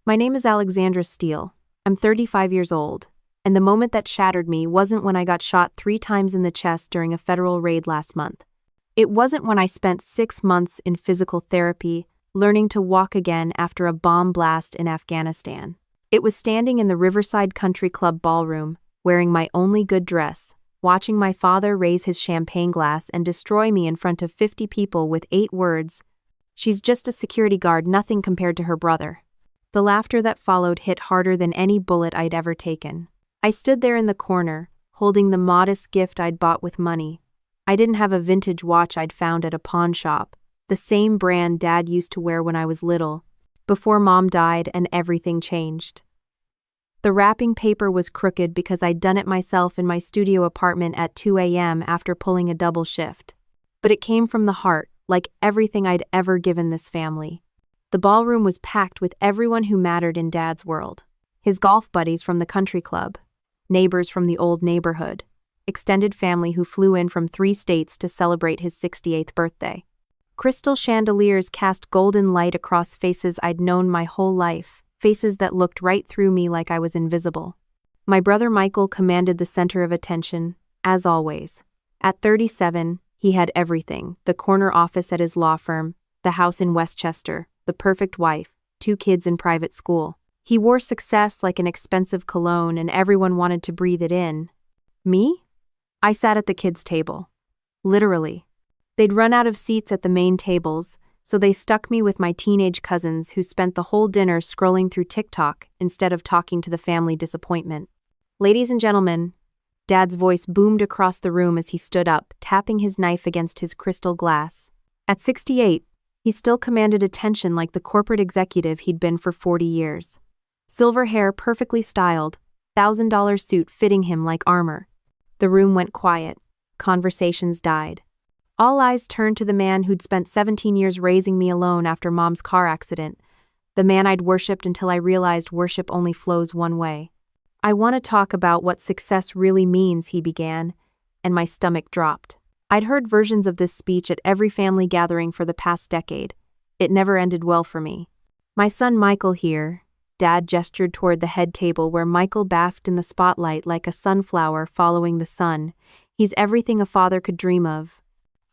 My name is Alexandra Steele. I'm 35 years old, and the moment that shattered me wasn't when I got shot 3 times in the chest during a federal raid last month. It wasn't when I spent 6 months in physical therapy, learning to walk again after a bomb blast in Afghanistan. It was standing in the Riverside Country Club ballroom, wearing my only good dress, watching my father raise his champagne glass and destroy me in front of 50 people with 8 words, "She's just a security guard, nothing compared to her brother." The laughter that followed hit harder than any bullet I'd ever taken. I stood there in the corner, holding the modest gift I'd bought with money. I didn't have a vintage watch I'd found at a pawn shop, the same brand Dad used to wear when I was little, before Mom died and everything changed. The wrapping paper was crooked because I'd done it myself in my studio apartment at 2 a.m. after pulling a double shift. But it came from the heart, like everything I'd ever given this family. The ballroom was packed with everyone who mattered in Dad's world. His golf buddies from the country club, neighbors from the old neighborhood, extended family who flew in from 3 states to celebrate his 68th birthday. Crystal chandeliers cast golden light across faces I'd known my whole life, faces that looked right through me like I was invisible. My brother Michael commanded the center of attention, as always. At 37, he had everything: the corner office at his law firm, the house in Westchester, the perfect wife, 2 kids in private school. He wore success like an expensive cologne and everyone wanted to breathe it in. Me? I sat at the kids' table. Literally. They'd run out of seats at the main tables, so they stuck me with my teenage cousins who spent the whole dinner scrolling through TikTok instead of talking to the family disappointment. "Ladies and gentlemen," Dad's voice boomed across the room as he stood up, tapping his knife against his crystal glass. At 68, he still commanded attention like the corporate executive he'd been for 40 years. Silver hair perfectly styled, $1,000 suit fitting him like armor. The room went quiet. Conversations died. All eyes turned to the man who'd spent 17 years raising me alone after Mom's car accident, the man I'd worshipped until I realized worship only flows one way. "I want to talk about what success really means," he began, and my stomach dropped. I'd heard versions of this speech at every family gathering for the past decade. It never ended well for me. "My son Michael here," Dad gestured toward the head table where Michael basked in the spotlight like a sunflower following the sun. "He's everything a father could dream of.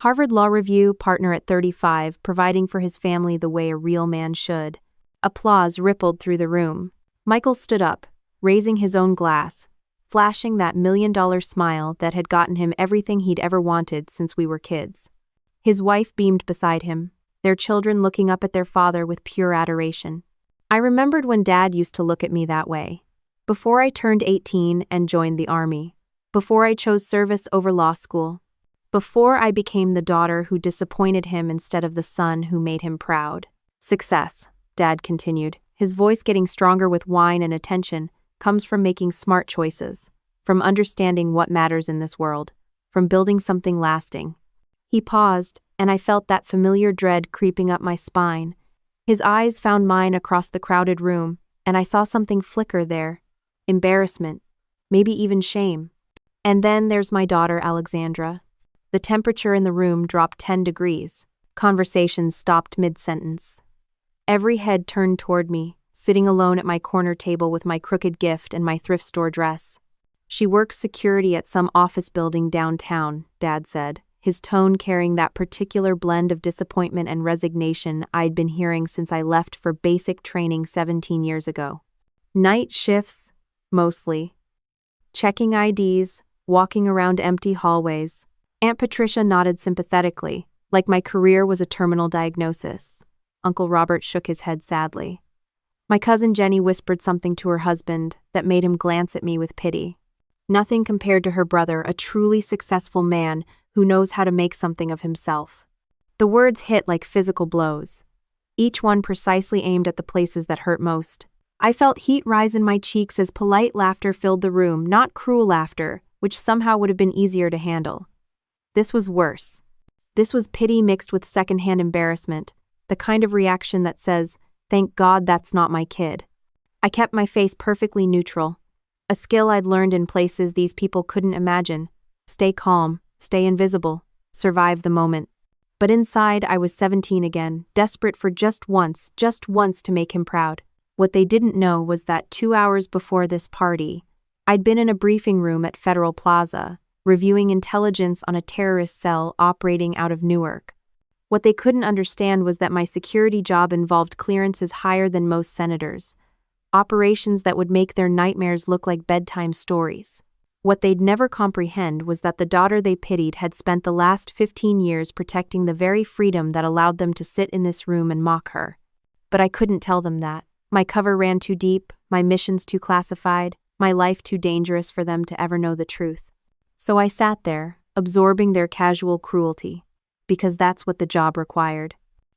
Harvard Law Review partner at 35, providing for his family the way a real man should." Applause rippled through the room. Michael stood up, raising his own glass, flashing that $1,000,000 smile that had gotten him everything he'd ever wanted since we were kids. His wife beamed beside him, their children looking up at their father with pure adoration. I remembered when Dad used to look at me that way. Before I turned 18 and joined the Army. Before I chose service over law school. Before I became the daughter who disappointed him instead of the son who made him proud. "Success," Dad continued, his voice getting stronger with wine and attention, "comes from making smart choices, from understanding what matters in this world, from building something lasting." He paused, and I felt that familiar dread creeping up my spine. His eyes found mine across the crowded room, and I saw something flicker there. Embarrassment, maybe even shame. "And then there's my daughter, Alexandra." The temperature in the room dropped 10 degrees. Conversations stopped mid-sentence. Every head turned toward me, sitting alone at my corner table with my crooked gift and my thrift store dress. "She works security at some office building downtown," Dad said, his tone carrying that particular blend of disappointment and resignation I'd been hearing since I left for basic training 17 years ago. "Night shifts, mostly. Checking IDs, walking around empty hallways." Aunt Patricia nodded sympathetically, like my career was a terminal diagnosis. Uncle Robert shook his head sadly. My cousin Jenny whispered something to her husband that made him glance at me with pity. Nothing compared to her brother, a truly successful man who knows how to make something of himself. The words hit like physical blows, each one precisely aimed at the places that hurt most. I felt heat rise in my cheeks as polite laughter filled the room, not cruel laughter, which somehow would have been easier to handle. This was worse. This was pity mixed with secondhand embarrassment, the kind of reaction that says, "Thank God that's not my kid." I kept my face perfectly neutral, a skill I'd learned in places these people couldn't imagine. Stay calm, stay invisible, survive the moment. But inside I was 17 again, desperate for just once to make him proud. What they didn't know was that 2 hours before this party, I'd been in a briefing room at Federal Plaza, reviewing intelligence on a terrorist cell operating out of Newark. What they couldn't understand was that my security job involved clearances higher than most senators, operations that would make their nightmares look like bedtime stories. What they'd never comprehend was that the daughter they pitied had spent the last 15 years protecting the very freedom that allowed them to sit in this room and mock her. But I couldn't tell them that. My cover ran too deep, my missions too classified, my life too dangerous for them to ever know the truth. So I sat there, absorbing their casual cruelty, because that's what the job required.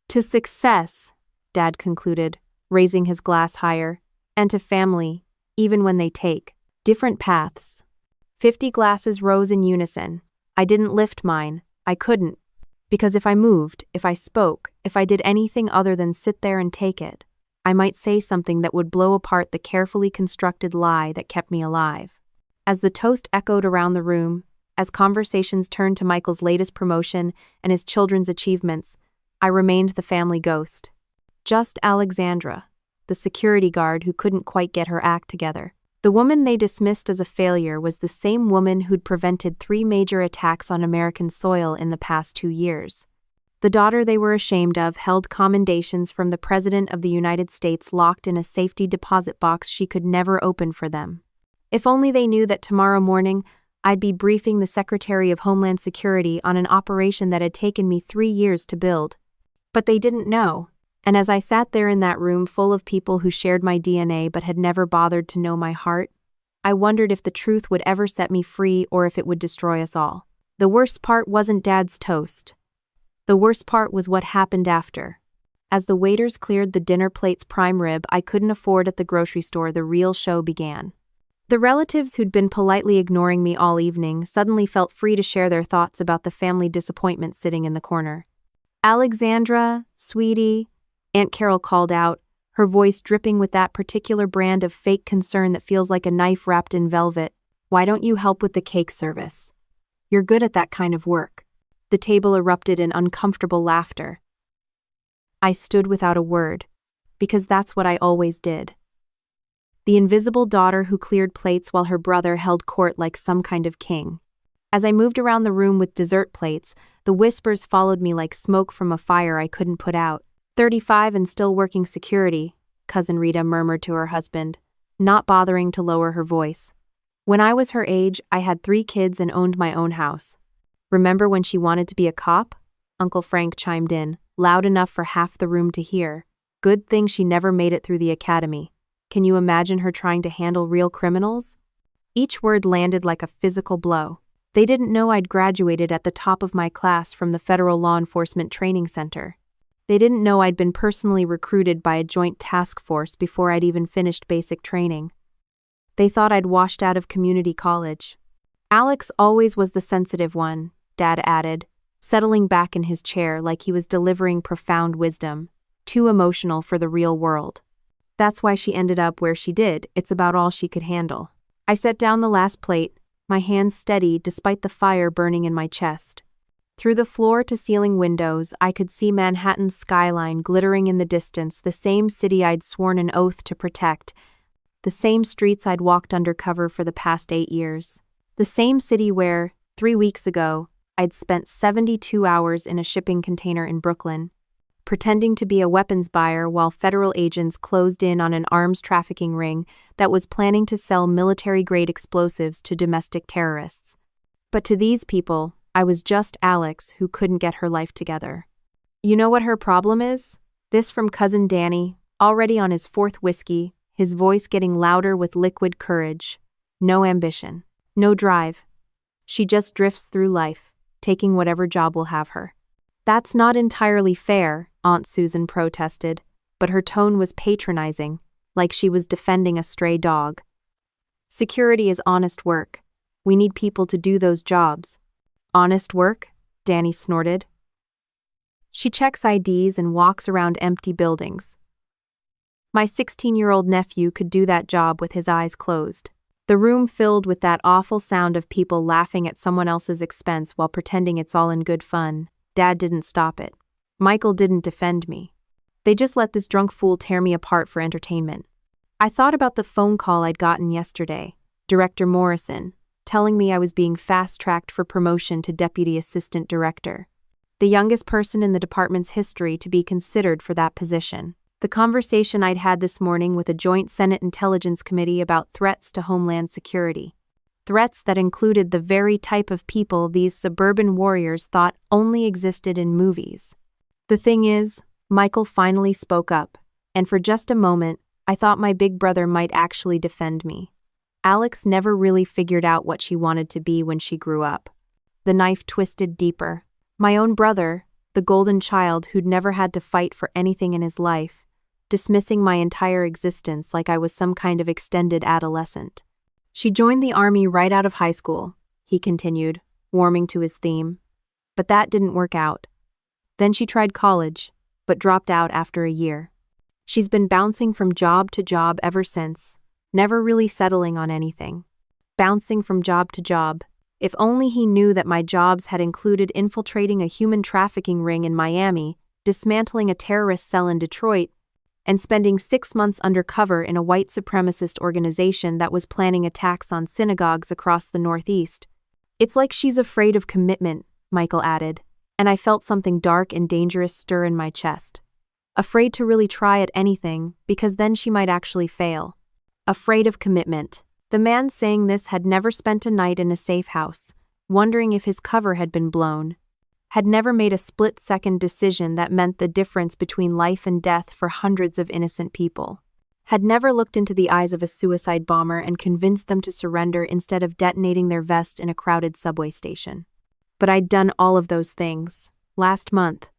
To success, Dad concluded, raising his glass higher, and to family, even when they take different paths. 50 glasses rose in unison. I didn't lift mine. I couldn't. Because if I moved, if I spoke, if I did anything other than sit there and take it, I might say something that would blow apart the carefully constructed lie that kept me alive. As the toast echoed around the room, as conversations turned to Michael's latest promotion and his children's achievements, I remained the family ghost. Just Alexandra, the security guard who couldn't quite get her act together. The woman they dismissed as a failure was the same woman who'd prevented 3 major attacks on American soil in the past 2 years. The daughter they were ashamed of held commendations from the President of the United States locked in a safety deposit box she could never open for them. If only they knew that tomorrow morning I'd be briefing the Secretary of Homeland Security on an operation that had taken me 3 years to build. But they didn't know. And as I sat there in that room full of people who shared my DNA but had never bothered to know my heart, I wondered if the truth would ever set me free or if it would destroy us all. The worst part wasn't Dad's toast. The worst part was what happened after. As the waiters cleared the dinner plate's prime rib I couldn't afford at the grocery store, the real show began. The relatives who'd been politely ignoring me all evening suddenly felt free to share their thoughts about the family disappointment sitting in the corner. "Alexandra, sweetie," Aunt Carol called out, her voice dripping with that particular brand of fake concern that feels like a knife wrapped in velvet. "Why don't you help with the cake service? You're good at that kind of work." The table erupted in uncomfortable laughter. I stood without a word, because that's what I always did. The invisible daughter who cleared plates while her brother held court like some kind of king. As I moved around the room with dessert plates, the whispers followed me like smoke from a fire I couldn't put out. 35 and still working security, Cousin Rita murmured to her husband, not bothering to lower her voice. When I was her age, I had 3 kids and owned my own house. Remember when she wanted to be a cop? Uncle Frank chimed in, loud enough for half the room to hear. Good thing she never made it through the academy. Can you imagine her trying to handle real criminals? Each word landed like a physical blow. They didn't know I'd graduated at the top of my class from the Federal Law Enforcement Training Center. They didn't know I'd been personally recruited by a joint task force before I'd even finished basic training. They thought I'd washed out of community college. Alex always was the sensitive one, Dad added, settling back in his chair like he was delivering profound wisdom, too emotional for the real world. That's why she ended up where she did. It's about all she could handle. I set down the last plate, my hands steady despite the fire burning in my chest. Through the floor-to-ceiling windows, I could see Manhattan's skyline glittering in the distance, the same city I'd sworn an oath to protect, the same streets I'd walked undercover for the past 8 years, the same city where, 3 weeks ago, I'd spent 72 hours in a shipping container in Brooklyn, pretending to be a weapons buyer while federal agents closed in on an arms trafficking ring that was planning to sell military-grade explosives to domestic terrorists. But to these people, I was just Alex who couldn't get her life together. You know what her problem is? This from Cousin Danny, already on his 4th whiskey, his voice getting louder with liquid courage. No ambition. No drive. She just drifts through life, taking whatever job will have her. That's not entirely fair, Aunt Susan protested, but her tone was patronizing, like she was defending a stray dog. Security is honest work. We need people to do those jobs. Honest work? Danny snorted. She checks IDs and walks around empty buildings. My 16-year-old nephew could do that job with his eyes closed. The room filled with that awful sound of people laughing at someone else's expense while pretending it's all in good fun. Dad didn't stop it. Michael didn't defend me. They just let this drunk fool tear me apart for entertainment. I thought about the phone call I'd gotten yesterday, Director Morrison, telling me I was being fast-tracked for promotion to Deputy Assistant Director, the youngest person in the department's history to be considered for that position. The conversation I'd had this morning with a joint Senate Intelligence Committee about threats to Homeland Security. Threats that included the very type of people these suburban warriors thought only existed in movies. The thing is, Michael finally spoke up, and for just a moment, I thought my big brother might actually defend me. Alex never really figured out what she wanted to be when she grew up. The knife twisted deeper. My own brother, the golden child who'd never had to fight for anything in his life, dismissing my entire existence like I was some kind of extended adolescent. She joined the army right out of high school, he continued, warming to his theme. But that didn't work out. Then she tried college, but dropped out after a year. She's been bouncing from job to job ever since, never really settling on anything. Bouncing from job to job. If only he knew that my jobs had included infiltrating a human trafficking ring in Miami, dismantling a terrorist cell in Detroit, and spending 6 months undercover in a white supremacist organization that was planning attacks on synagogues across the Northeast. It's like she's afraid of commitment, Michael added, and I felt something dark and dangerous stir in my chest. Afraid to really try at anything, because then she might actually fail. Afraid of commitment. The man saying this had never spent a night in a safe house, wondering if his cover had been blown. Had never made a split-second decision that meant the difference between life and death for hundreds of innocent people. Had never looked into the eyes of a suicide bomber and convinced them to surrender instead of detonating their vest in a crowded subway station. But I'd done all of those things. Last month.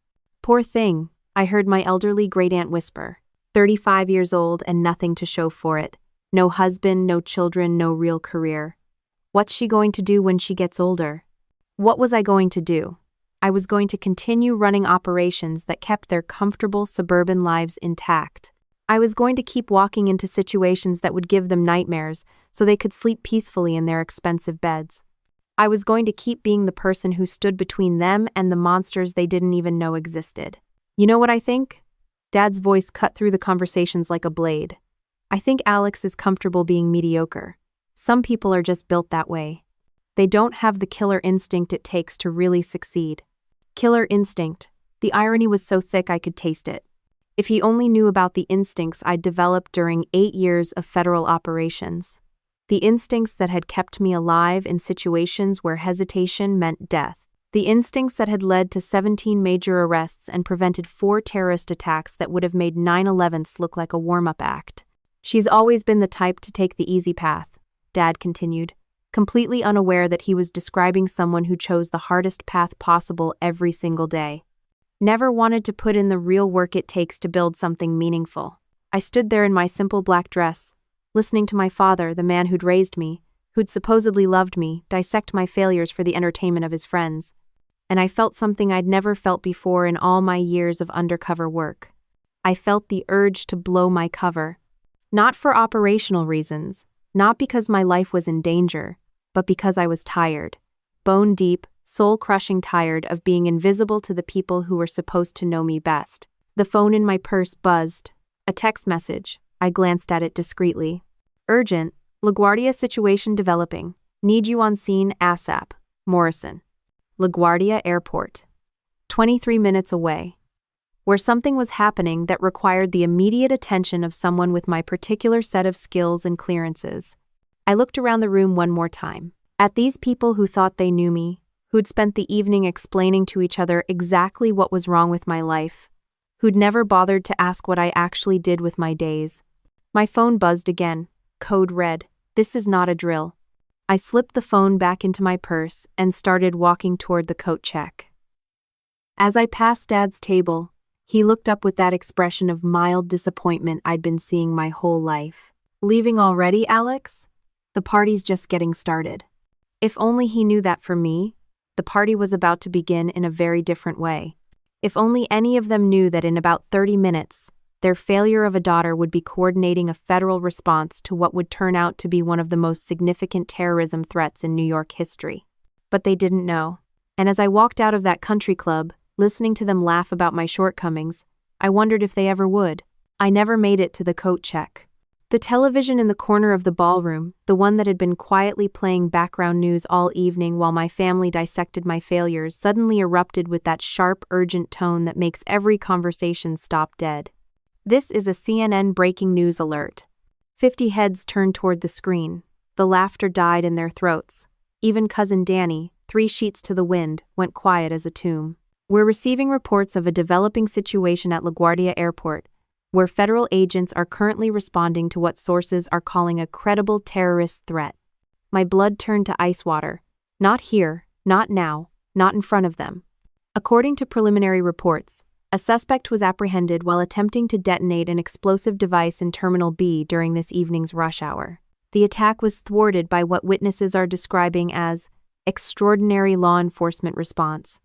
Poor thing, I heard my elderly great-aunt whisper. 35 years old and nothing to show for it. No husband, no children, no real career. What's she going to do when she gets older? What was I going to do? I was going to continue running operations that kept their comfortable suburban lives intact. I was going to keep walking into situations that would give them nightmares so they could sleep peacefully in their expensive beds. I was going to keep being the person who stood between them and the monsters they didn't even know existed. You know what I think? Dad's voice cut through the conversations like a blade. I think Alex is comfortable being mediocre. Some people are just built that way. They don't have the killer instinct it takes to really succeed. Killer instinct. The irony was so thick I could taste it. If he only knew about the instincts I'd developed during 8 years of federal operations. The instincts that had kept me alive in situations where hesitation meant death. The instincts that had led to 17 major arrests and prevented 4 terrorist attacks that would have made 9/11s look like a warm-up act. She's always been the type to take the easy path, Dad continued, completely unaware that he was describing someone who chose the hardest path possible every single day. Never wanted to put in the real work it takes to build something meaningful. I stood there in my simple black dress, listening to my father, the man who'd raised me, who'd supposedly loved me, dissect my failures for the entertainment of his friends. And I felt something I'd never felt before in all my years of undercover work. I felt the urge to blow my cover. Not for operational reasons, not because my life was in danger, but because I was tired. Bone deep, soul-crushing tired of being invisible to the people who were supposed to know me best. The phone in my purse buzzed. A text message. I glanced at it discreetly. Urgent. LaGuardia situation developing. Need you on scene ASAP. Morrison. LaGuardia Airport. 23 minutes away. Where something was happening that required the immediate attention of someone with my particular set of skills and clearances. I looked around the room one more time. At these people who thought they knew me, who'd spent the evening explaining to each other exactly what was wrong with my life, who'd never bothered to ask what I actually did with my days. My phone buzzed again. Code red. This is not a drill. I slipped the phone back into my purse and started walking toward the coat check. As I passed Dad's table, he looked up with that expression of mild disappointment I'd been seeing my whole life. Leaving already, Alex? The party's just getting started. If only he knew that for me, the party was about to begin in a very different way. If only any of them knew that in about 30 minutes, their failure of a daughter would be coordinating a federal response to what would turn out to be one of the most significant terrorism threats in New York history. But they didn't know. And as I walked out of that country club, listening to them laugh about my shortcomings, I wondered if they ever would. I never made it to the coat check. The television in the corner of the ballroom, the one that had been quietly playing background news all evening while my family dissected my failures, suddenly erupted with that sharp, urgent tone that makes every conversation stop dead. This is a CNN breaking news alert. 50 heads turned toward the screen. The laughter died in their throats. Even Cousin Danny, 3 sheets to the wind, went quiet as a tomb. We're receiving reports of a developing situation at LaGuardia Airport, where federal agents are currently responding to what sources are calling a credible terrorist threat. My blood turned to ice water. Not here, not now, not in front of them. According to preliminary reports, a suspect was apprehended while attempting to detonate an explosive device in Terminal B during this evening's rush hour. The attack was thwarted by what witnesses are describing as extraordinary law enforcement response.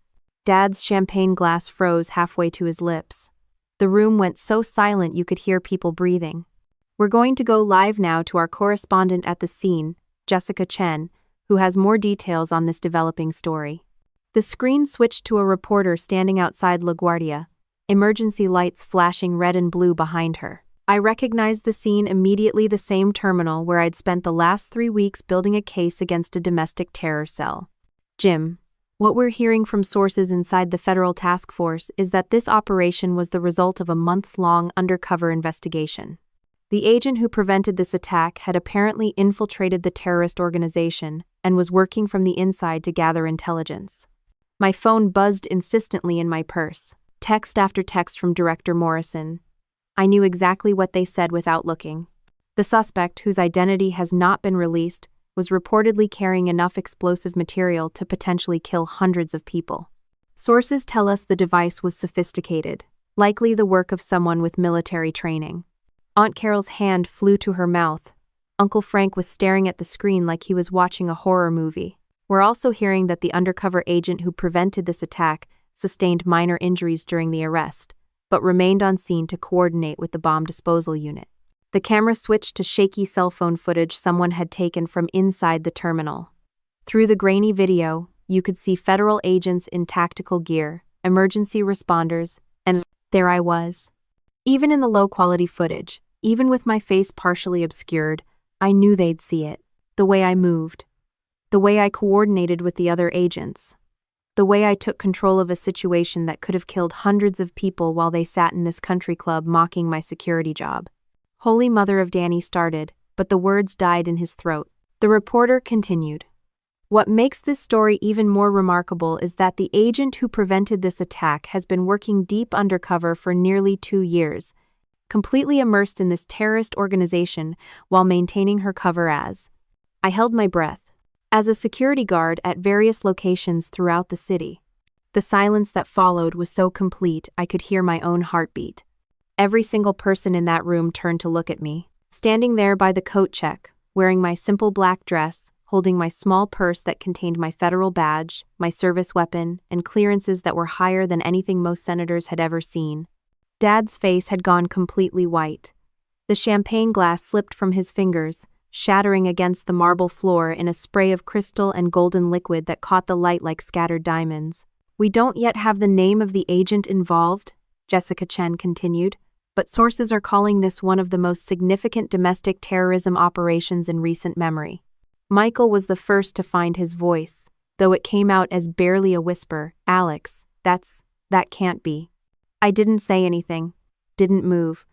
Dad's champagne glass froze halfway to his lips. The room went so silent you could hear people breathing. We're going to go live now to our correspondent at the scene, Jessica Chen, who has more details on this developing story. The screen switched to a reporter standing outside LaGuardia, emergency lights flashing red and blue behind her. I recognized the scene immediately, the same terminal where I'd spent the last 3 weeks building a case against a domestic terror cell. Jim, what we're hearing from sources inside the federal task force is that this operation was the result of a months-long undercover investigation. The agent who prevented this attack had apparently infiltrated the terrorist organization and was working from the inside to gather intelligence. My phone buzzed insistently in my purse, text after text from Director Morrison. I knew exactly what they said without looking. The suspect, whose identity has not been released, was reportedly carrying enough explosive material to potentially kill hundreds of people. Sources tell us the device was sophisticated, likely the work of someone with military training. Aunt Carol's hand flew to her mouth. Uncle Frank was staring at the screen like he was watching a horror movie. We're also hearing that the undercover agent who prevented this attack sustained minor injuries during the arrest, but remained on scene to coordinate with the bomb disposal unit. The camera switched to shaky cell phone footage someone had taken from inside the terminal. Through the grainy video, you could see federal agents in tactical gear, emergency responders, and there I was. Even in the low-quality footage, even with my face partially obscured, I knew they'd see it. The way I moved. The way I coordinated with the other agents. The way I took control of a situation that could have killed hundreds of people while they sat in this country club mocking my security job. Holy Mother of Danny started, but the words died in his throat. The reporter continued. What makes this story even more remarkable is that the agent who prevented this attack has been working deep undercover for nearly 2 years, completely immersed in this terrorist organization while maintaining her cover as. I held my breath. As a security guard at various locations throughout the city. The silence that followed was so complete I could hear my own heartbeat. Every single person in that room turned to look at me, standing there by the coat check, wearing my simple black dress, holding my small purse that contained my federal badge, my service weapon, and clearances that were higher than anything most senators had ever seen. Dad's face had gone completely white. The champagne glass slipped from his fingers, shattering against the marble floor in a spray of crystal and golden liquid that caught the light like scattered diamonds. We don't yet have the name of the agent involved, Jessica Chen continued, but sources are calling this one of the most significant domestic terrorism operations in recent memory. Michael was the first to find his voice, though it came out as barely a whisper. Alex, that can't be. I didn't say anything, didn't move,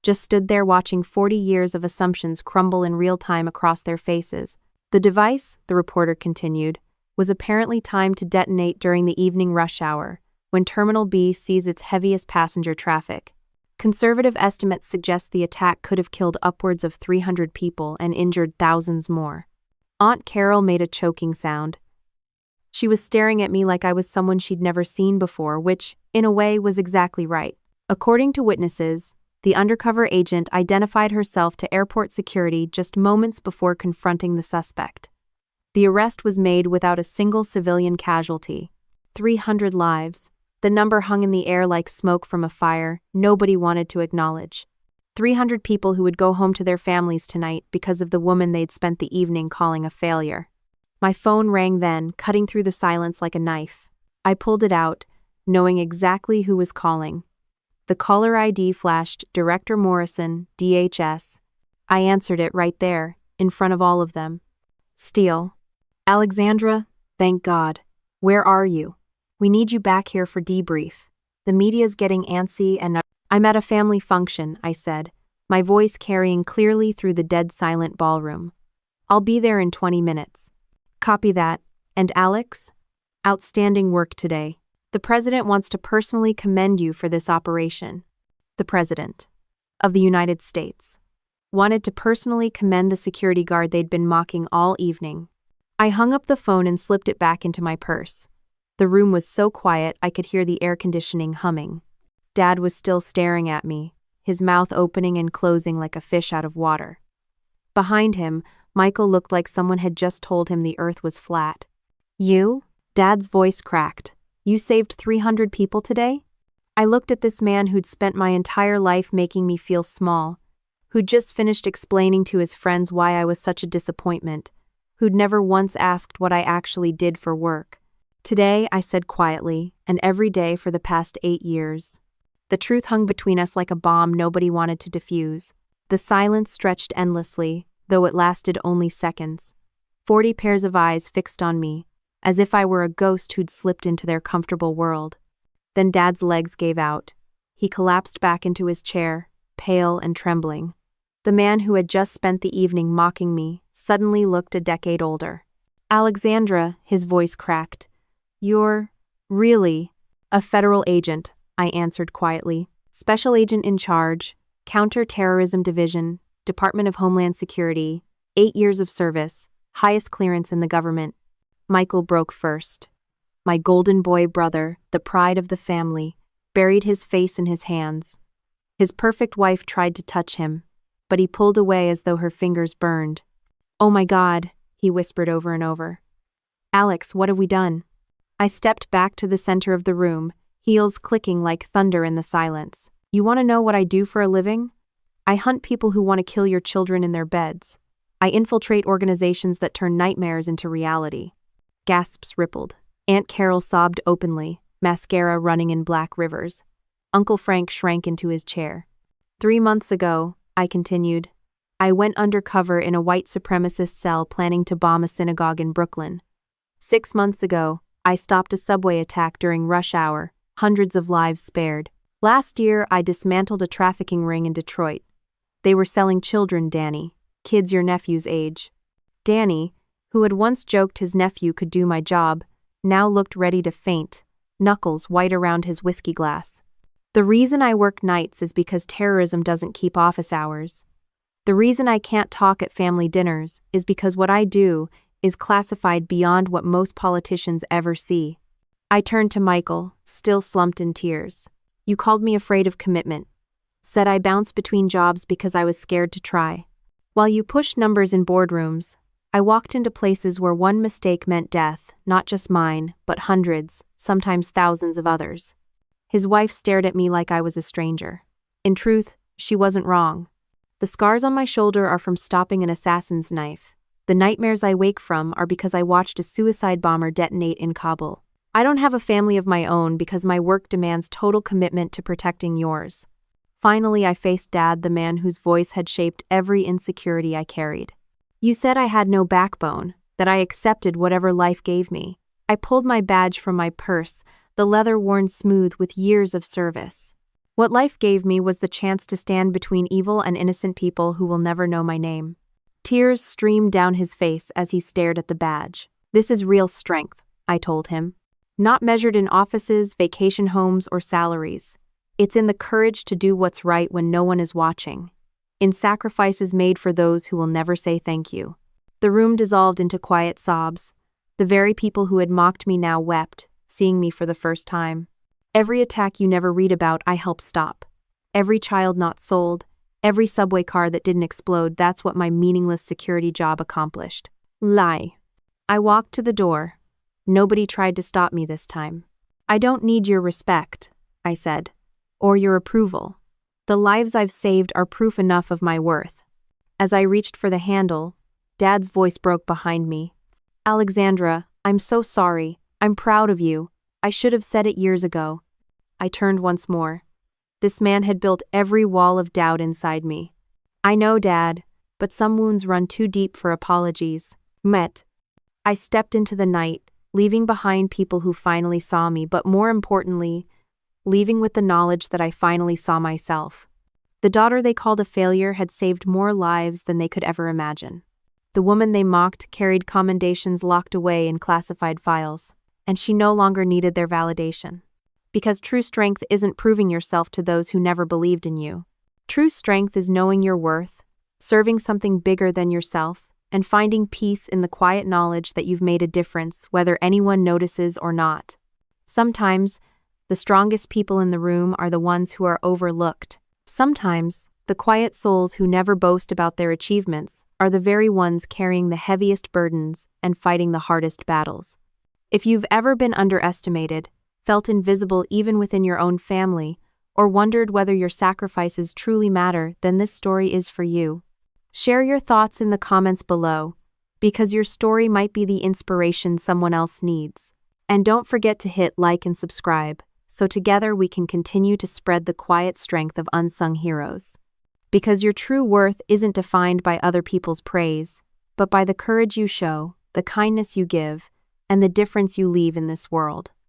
just stood there watching 40 years of assumptions crumble in real time across their faces. The device, the reporter continued, was apparently timed to detonate during the evening rush hour, when Terminal B sees its heaviest passenger traffic. Conservative estimates suggest the attack could have killed upwards of 300 people and injured thousands more. Aunt Carol made a choking sound. She was staring at me like I was someone she'd never seen before, which, in a way, was exactly right. According to witnesses, the undercover agent identified herself to airport security just moments before confronting the suspect. The arrest was made without a single civilian casualty. 300 lives. The number hung in the air like smoke from a fire nobody wanted to acknowledge. 300 people who would go home to their families tonight because of the woman they'd spent the evening calling a failure. My phone rang then, cutting through the silence like a knife. I pulled it out, knowing exactly who was calling. The caller ID flashed Director Morrison, DHS. I answered it right there, in front of all of them. Steele. Alexandra, thank God. Where are you? We need you back here for debrief. The media's getting antsy and I'm at a family function, I said, my voice carrying clearly through the dead silent ballroom. I'll be there in 20 minutes. Copy that. And Alex? Outstanding work today. The president wants to personally commend you for this operation. The president of the United States wanted to personally commend the security guard they'd been mocking all evening. I hung up the phone and slipped it back into my purse. The room was so quiet I could hear the air conditioning humming. Dad was still staring at me, his mouth opening and closing like a fish out of water. Behind him, Michael looked like someone had just told him the earth was flat. You? Dad's voice cracked. You saved 300 people today? I looked at this man who'd spent my entire life making me feel small, who'd just finished explaining to his friends why I was such a disappointment, who'd never once asked what I actually did for work. Today, I said quietly, and every day for the past 8 years. The truth hung between us like a bomb nobody wanted to defuse. The silence stretched endlessly, though it lasted only seconds. 40 pairs of eyes fixed on me, as if I were a ghost who'd slipped into their comfortable world. Then Dad's legs gave out. He collapsed back into his chair, pale and trembling. The man who had just spent the evening mocking me suddenly looked a decade older. Alexandra, his voice cracked. You're really a federal agent, I answered quietly. Special agent in charge, Counter-Terrorism Division, Department of Homeland Security, 8 years of service, highest clearance in the government. Michael broke first. My golden boy brother, the pride of the family, buried his face in his hands. His perfect wife tried to touch him, but he pulled away as though her fingers burned. Oh my God, he whispered over and over. Alex, what have we done? I stepped back to the center of the room, heels clicking like thunder in the silence. You want to know what I do for a living? I hunt people who want to kill your children in their beds. I infiltrate organizations that turn nightmares into reality. Gasps rippled. Aunt Carol sobbed openly, mascara running in black rivers. Uncle Frank shrank into his chair. 3 months ago, I continued, I went undercover in a white supremacist cell planning to bomb a synagogue in Brooklyn. 6 months ago, I stopped a subway attack during rush hour, hundreds of lives spared. Last year, I dismantled a trafficking ring in Detroit. They were selling children, Danny, kids your nephew's age. Danny, who had once joked his nephew could do my job, now looked ready to faint, knuckles white around his whiskey glass. The reason I work nights is because terrorism doesn't keep office hours. The reason I can't talk at family dinners is because what I do is classified beyond what most politicians ever see. I turned to Michael, still slumped in tears. You called me afraid of commitment. Said I bounced between jobs because I was scared to try. While you pushed numbers in boardrooms, I walked into places where one mistake meant death, not just mine, but hundreds, sometimes thousands of others. His wife stared at me like I was a stranger. In truth, she wasn't wrong. The scars on my shoulder are from stopping an assassin's knife. The nightmares I wake from are because I watched a suicide bomber detonate in Kabul. I don't have a family of my own because my work demands total commitment to protecting yours. Finally, I faced Dad, the man whose voice had shaped every insecurity I carried. You said I had no backbone, that I accepted whatever life gave me. I pulled my badge from my purse, the leather worn smooth with years of service. What life gave me was the chance to stand between evil and innocent people who will never know my name. Tears streamed down his face as he stared at the badge. This is real strength, I told him. Not measured in offices, vacation homes, or salaries. It's in the courage to do what's right when no one is watching. In sacrifices made for those who will never say thank you. The room dissolved into quiet sobs. The very people who had mocked me now wept, seeing me for the first time. Every attack you never read about, I helped stop. Every child not sold, every subway car that didn't explode, that's what my meaningless security job accomplished. Lie. I walked to the door. Nobody tried to stop me this time. I don't need your respect, I said, or your approval. The lives I've saved are proof enough of my worth. As I reached for the handle, Dad's voice broke behind me. Alexandra, I'm so sorry. I'm proud of you. I should have said it years ago. I turned once more. This man had built every wall of doubt inside me. I know, Dad. but some wounds run too deep for apologies. Met. I stepped into the night, leaving behind people who finally saw me, but more importantly, leaving with the knowledge that I finally saw myself. The daughter they called a failure had saved more lives than they could ever imagine. The woman they mocked carried commendations locked away in classified files, and she no longer needed their validation. Because true strength isn't proving yourself to those who never believed in you. True strength is knowing your worth, serving something bigger than yourself, and finding peace in the quiet knowledge that you've made a difference, whether anyone notices or not. Sometimes, the strongest people in the room are the ones who are overlooked. Sometimes, the quiet souls who never boast about their achievements are the very ones carrying the heaviest burdens and fighting the hardest battles. If you've ever been underestimated, felt invisible even within your own family, or wondered whether your sacrifices truly matter, then this story is for you. Share your thoughts in the comments below, because your story might be the inspiration someone else needs. And don't forget to hit like and subscribe, so together we can continue to spread the quiet strength of unsung heroes. Because your true worth isn't defined by other people's praise, but by the courage you show, the kindness you give, and the difference you leave in this world.